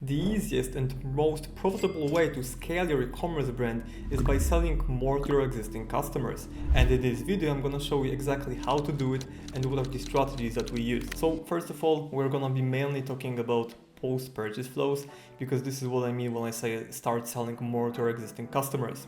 The easiest and most profitable way to scale your e-commerce brand is by selling more to your existing customers. And in this video, I'm gonna show you exactly how to do it and what are the strategies that we use. So first of all, we're gonna be mainly talking about post-purchase flows, because this is what I mean when I say start selling more to our existing customers.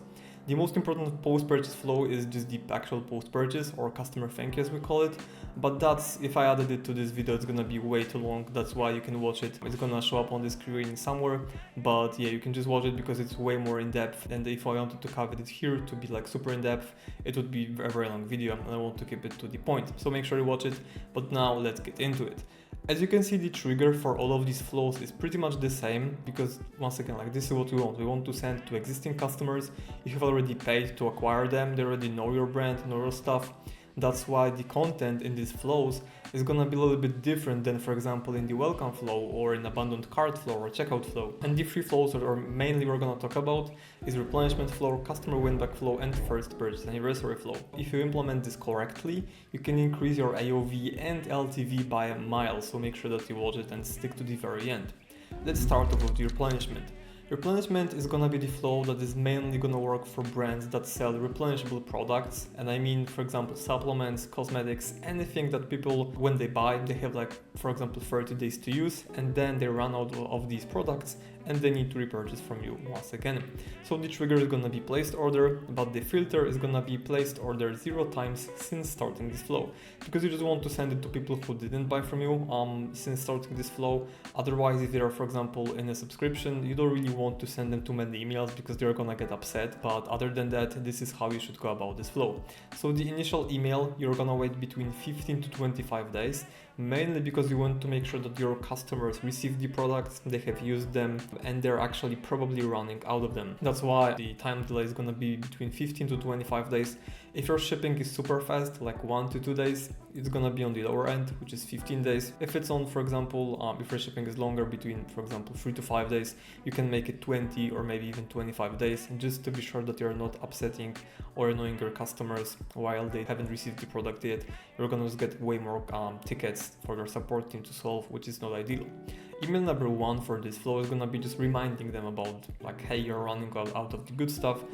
The most important post-purchase flow is just the actual post-purchase, or customer thank you as we call it. But that's, if I added it to this video, it's gonna be way too long. That's why you can watch it. It's gonna show up on the screen somewhere. But yeah, you can just watch it because it's way more in depth. And if I wanted to cover it here to be like super in depth, it would be a very long video and I want to keep it to the point. So make sure you watch it. But now let's get into it. As you can see, the trigger for all of these flows is pretty much the same, because once again, like, this is what we want. We want to send to existing customers. You have already paid to acquire them. They already know your brand, know your stuff. That's why the content in these flows is gonna be a little bit different than, for example, in the welcome flow or in abandoned cart flow or checkout flow. And the three flows that are mainly we're gonna talk about is replenishment flow, customer winback flow, and first purchase anniversary flow. If you implement this correctly, you can increase your AOV and LTV by a mile. So make sure that you watch it and stick to the very end. Let's start off with the replenishment. Replenishment is gonna be the flow that is mainly gonna work for brands that sell replenishable products. And I mean, for example, supplements, cosmetics, anything that people, when they buy, they have like, for example, 30 days to use, and then they run out of these products and they need to repurchase from you once again. So the trigger is gonna be placed order, but the filter is gonna be placed order 0 times since starting this flow, because you just want to send it to people who didn't buy from you since starting this flow. Otherwise, if they are, for example, in a subscription, you don't really want to send them too many emails because they're gonna get upset. But other than that, this is how you should go about this flow. So the initial email, you're gonna wait between 15 to 25 days, mainly because you want to make sure that your customers receive the products, they have used them, and they're actually probably running out of them. That's why the time delay is gonna be between 15 to 25 days. If your shipping is super fast, like 1 to 2 days, it's gonna be on the lower end, which is 15 days. If it's on, for example, if your shipping is longer, between, for example, 3 to 5 days, you can make it 20 or maybe even 25 days, just to be sure that you're not upsetting or annoying your customers while they haven't received the product yet. You're gonna just get way more tickets for your support team to solve, which is not ideal. Email number 1 for this flow is gonna be just reminding them about, like, hey, you're running out of the good stuff.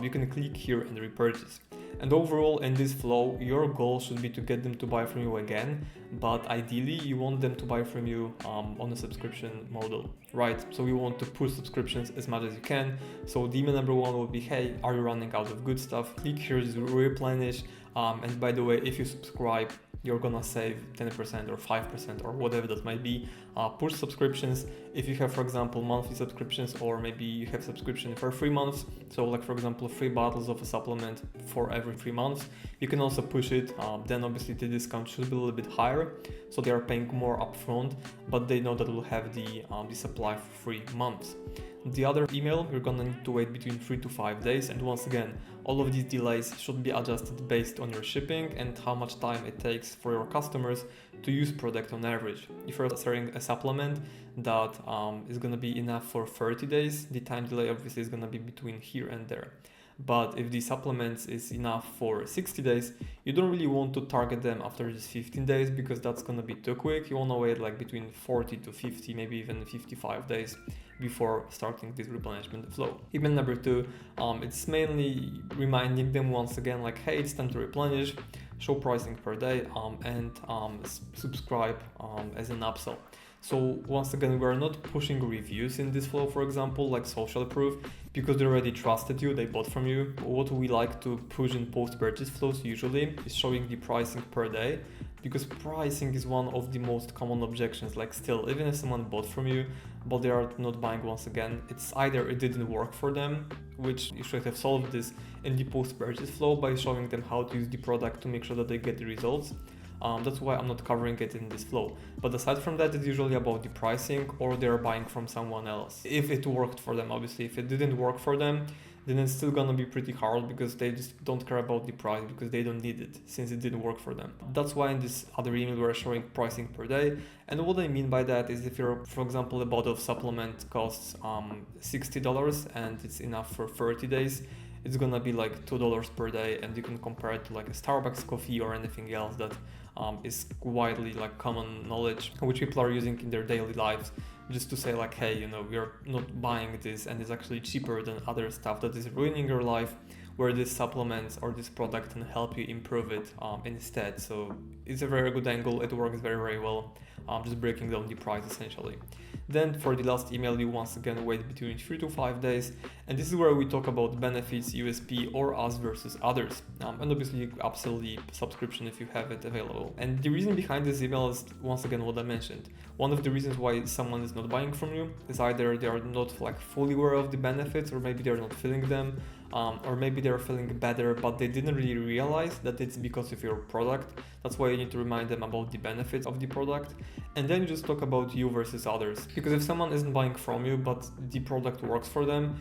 You can click here and repurchase. And overall, in this flow, your goal should be to get them to buy from you again, but ideally you want them to buy from you on a subscription model, right? So you want to push subscriptions as much as you can. So the email number 1 will be, hey, are you running out of good stuff? Click here to replenish. And by the way, if you subscribe, you're gonna save 10% or 5% or whatever that might be. Push subscriptions. If you have, for example, monthly subscriptions, or maybe you have subscription for 3 months, so like, for example, 3 bottles of a supplement for every 3 months, you can also push it. Then obviously the discount should be a little bit higher, so they are paying more upfront, but they know that we'll have the supply for 3 months. The other email, you're gonna need to wait between 3 to 5 days, and once again, all of these delays should be adjusted based on your shipping and how much time it takes for your customers to use product on average. If you're selling a supplement that is gonna be enough for 30 days, the time delay obviously is gonna be between here and there. But if the supplements is enough for 60 days, you don't really want to target them after just 15 days, because that's gonna be too quick. You wanna wait like between 40 to 50, maybe even 55 days before starting this replenishment flow. Email number 2, it's mainly reminding them once again, like, hey, it's time to replenish, show pricing per day, and subscribe as an upsell. So once again, we're not pushing reviews in this flow, for example, like social proof, because they already trusted you, they bought from you. What we like to push in post-purchase flows usually is showing the pricing per day, because pricing is one of the most common objections. Like, still, even if someone bought from you, but they are not buying once again, it's either it didn't work for them, which you should have solved this in the post-purchase flow by showing them how to use the product to make sure that they get the results. That's why I'm not covering it in this flow. But aside from that, it's usually about the pricing, or they're buying from someone else. If it worked for them, obviously. If it didn't work for them, then it's still gonna be pretty hard, because they just don't care about the price, because they don't need it since it didn't work for them. That's why in this other email we're showing pricing per day. And what I mean by that is, if you're, for example, a bottle of supplement costs $60 and it's enough for 30 days, it's gonna be like $2 per day, and you can compare it to like a Starbucks coffee or anything else that is widely like common knowledge, which people are using in their daily lives. just to say like, hey, we're not buying this and it's actually cheaper than other stuff that is ruining your life, where this supplement or this product can help you improve it instead. So it's a very good angle, it works very, very well, just breaking down the price essentially. Then for the last email, you once again wait between 3 to 5 days, and this is where we talk about benefits, USP, or us versus others, and obviously you upsell the subscription if you have it available. And the reason behind this email is once again what I mentioned. One of the reasons why someone is not buying from you is either they are not like fully aware of the benefits, or maybe they're not feeling them, or maybe they're feeling better but they didn't really realize that it's because of your product. That's why you need to remind them about the benefits of the product. And then you just talk about you versus others, because if someone isn't buying from you but the product works for them,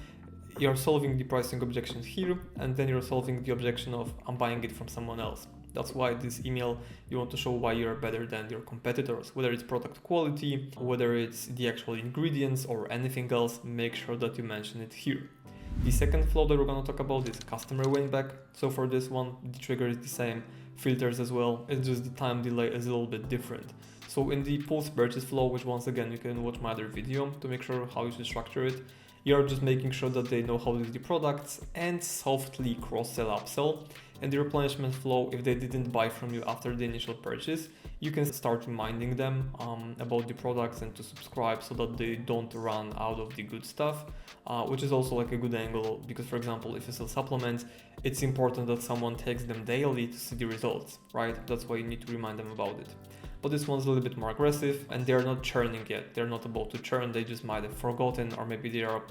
you're solving the pricing objection here, and then you're solving the objection of I'm buying it from someone else. That's why this email, you want to show why you're better than your competitors, whether it's product quality, whether it's the actual ingredients or anything else, make sure that you mention it here. The second flow that we're going to talk about is customer winback. So for this one, the trigger is the same, filters as well, it's just the time delay is a little bit different. So in the post-purchase flow, which once again you can watch my other video to make sure how you should structure it, you're just making sure that they know how to use the products and softly cross-sell, upsell. And the replenishment flow, if they didn't buy from you after the initial purchase, you can start reminding them about the products and to subscribe so that they don't run out of the good stuff, which is also like a good angle, because for example, if you sell supplements, it's important that someone takes them daily to see the results, right? That's why you need to remind them about it. But this one's a little bit more aggressive and they're not churning yet. They're not about to churn, they just might have forgotten, or maybe they are,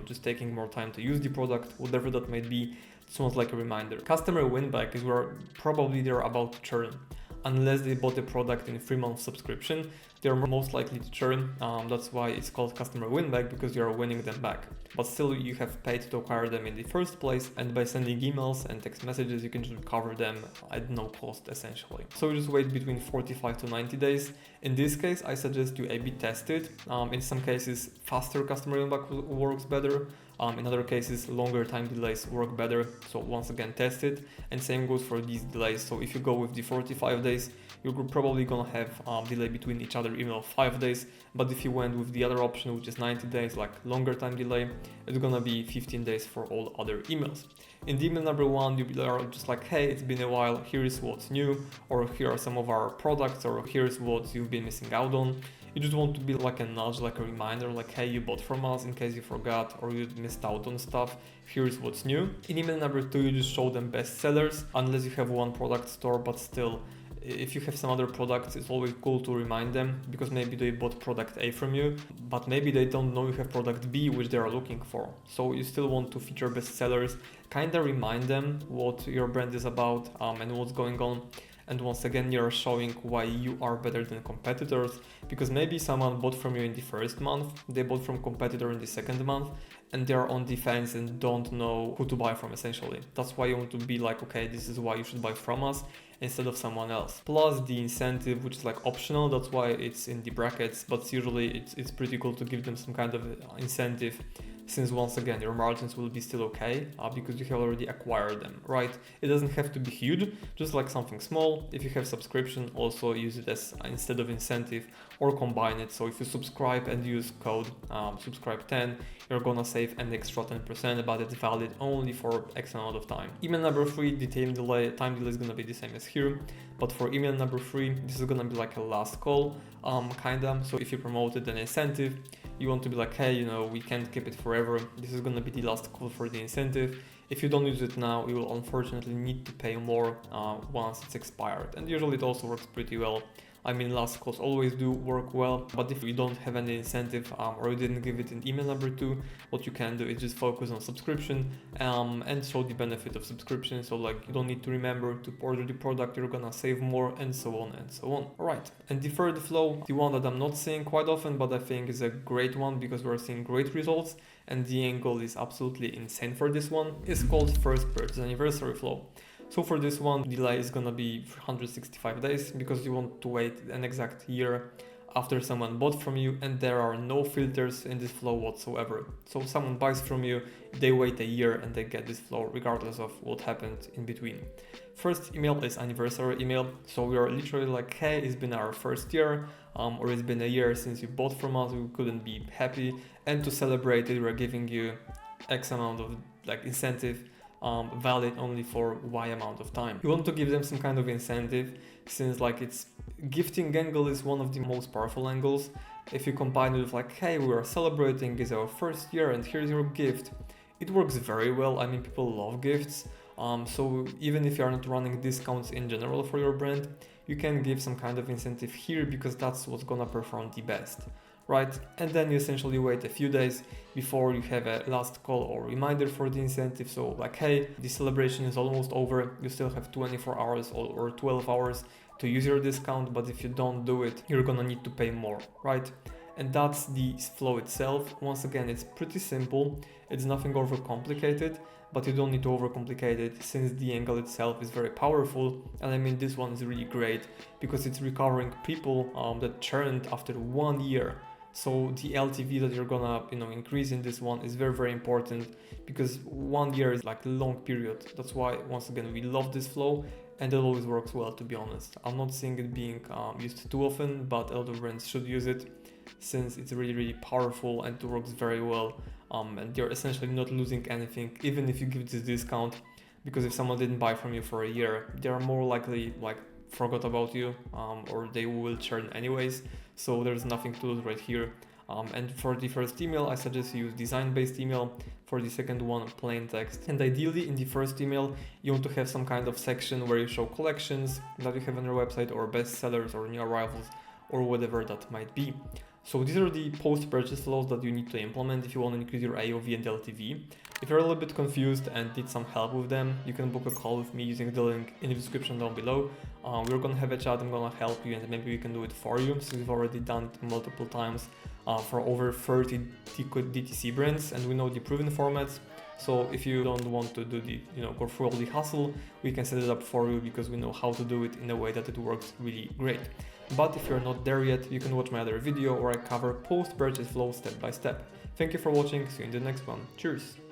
just taking more time to use the product, whatever that might be. This one's like a reminder. Customer winback is where probably they're about to churn. Unless they bought a product in a 3-month subscription, they're most likely to churn. That's why it's called customer winback, because you're winning them back. But still, you have paid to acquire them in the first place, and by sending emails and text messages, you can just recover them at no cost, essentially. So you just wait between 45 to 90 days. In this case, I suggest you A/B test it. In some cases, faster customer winback works better. In other cases, longer time delays work better. So once again, test it. And same goes for these delays. So if you go with the 45 days, you're probably gonna have delay between each other even of 5 days. But if you went with the other option, which is 90 days, like longer time delay, it's gonna be 15 days for all other emails. In the email number 1, you are just like, hey, it's been a while, here's what's new, or here are some of our products, or here's what you've been missing out on. You just want to be like a nudge, like a reminder, like, hey, you bought from us in case you forgot or you missed out on stuff. Here's what's new. In email number 2, you just show them best sellers, unless you have one product store, but still, if you have some other products, it's always cool to remind them, because maybe they bought product A from you, but maybe they don't know you have product B, which they are looking for. So you still want to feature best sellers, kind of remind them what your brand is about and what's going on. And once again, you're showing why you are better than competitors, because maybe someone bought from you in the first month, they bought from competitor in the second month, and they're on defense and don't know who to buy from, essentially. That's why you want to be like, okay, this is why you should buy from us instead of someone else. Plus the incentive, which is like optional, that's why it's in the brackets, but usually it's pretty cool to give them some kind of incentive, since once again your margins will be still okay because you have already acquired them, right? It doesn't have to be huge, just like something small. If you have subscription, also use it as instead of incentive, or combine it. So if you subscribe and use code subscribe10, you're gonna save an extra 10%, but it's valid only for X amount of time. Email number 3, the time delay is gonna be the same as here, but for email number 3, this is gonna be like a last call, kinda. So if you promoted an incentive, you want to be like, hey, we can't keep it forever. This is gonna be the last call for the incentive. If you don't use it now, you will unfortunately need to pay more once it's expired. And usually it also works pretty well. I mean, last calls always do work well, but if you don't have any incentive or you didn't give it in email number 2, what you can do is just focus on subscription and show the benefit of subscription. So like, you don't need to remember to order the product, you're gonna save more, and so on and so on. All right, and the third flow, the one that I'm not seeing quite often, but I think is a great one because we're seeing great results and the angle is absolutely insane for this one, is called first purchase anniversary flow. So for this one, delay is gonna be 365 days because you want to wait an exact year after someone bought from you, and there are no filters in this flow whatsoever. So someone buys from you, they wait a year and they get this flow regardless of what happened in between. First email is anniversary email, so we are literally like, hey, it's been our first year, or it's been a year since you bought from us, we couldn't be happy, and to celebrate it we're giving you X amount of like incentive, valid only for Y amount of time. You want to give them some kind of incentive, since like it's gifting angle is one of the most powerful angles. If you combine it with like, hey, we are celebrating, it's our first year and here's your gift, it works very well. I mean, people love gifts. So even if you are not running discounts in general for your brand, you can give some kind of incentive here because that's what's gonna perform the best, right? And then you essentially wait a few days before you have a last call or reminder for the incentive. So like, hey, the celebration is almost over, you still have 24 hours or 12 hours to use your discount, but if you don't do it, you're gonna need to pay more, right? And that's the flow itself. Once again, it's pretty simple, it's nothing overcomplicated, but you don't need to overcomplicate it since the angle itself is very powerful. And I mean, this one is really great because it's recovering people that churned after 1 year. So the LTV that you're gonna increase in this one is very, very important, because 1 year is like a long period. That's why, once again, we love this flow and it always works well, to be honest. I'm not seeing it being used too often, but a lot of brands should use it since it's really, really powerful and it works very well. And you're essentially not losing anything, even if you give this discount, because if someone didn't buy from you for a year, they are more likely like forgot about you, or they will churn anyways. So there's nothing to lose right here. And for the first email, I suggest you use design-based email. For the second one, plain text. And ideally, in the first email, you want to have some kind of section where you show collections that you have on your website, or bestsellers, or new arrivals, or whatever that might be. So these are the post-purchase flows that you need to implement if you want to increase your AOV and LTV. If you're a little bit confused and need some help with them, you can book a call with me using the link in the description down below. We're gonna have a chat, I'm gonna help you, and maybe we can do it for you, since we've already done it multiple times for over 30 DTC brands, and we know the proven formats. So if you don't want to do the, go through all the hustle, we can set it up for you because we know how to do it in a way that it works really great. But if you're not there yet, you can watch my other video where I cover post-purchase flow step by step. Thank you for watching, see you in the next one. Cheers!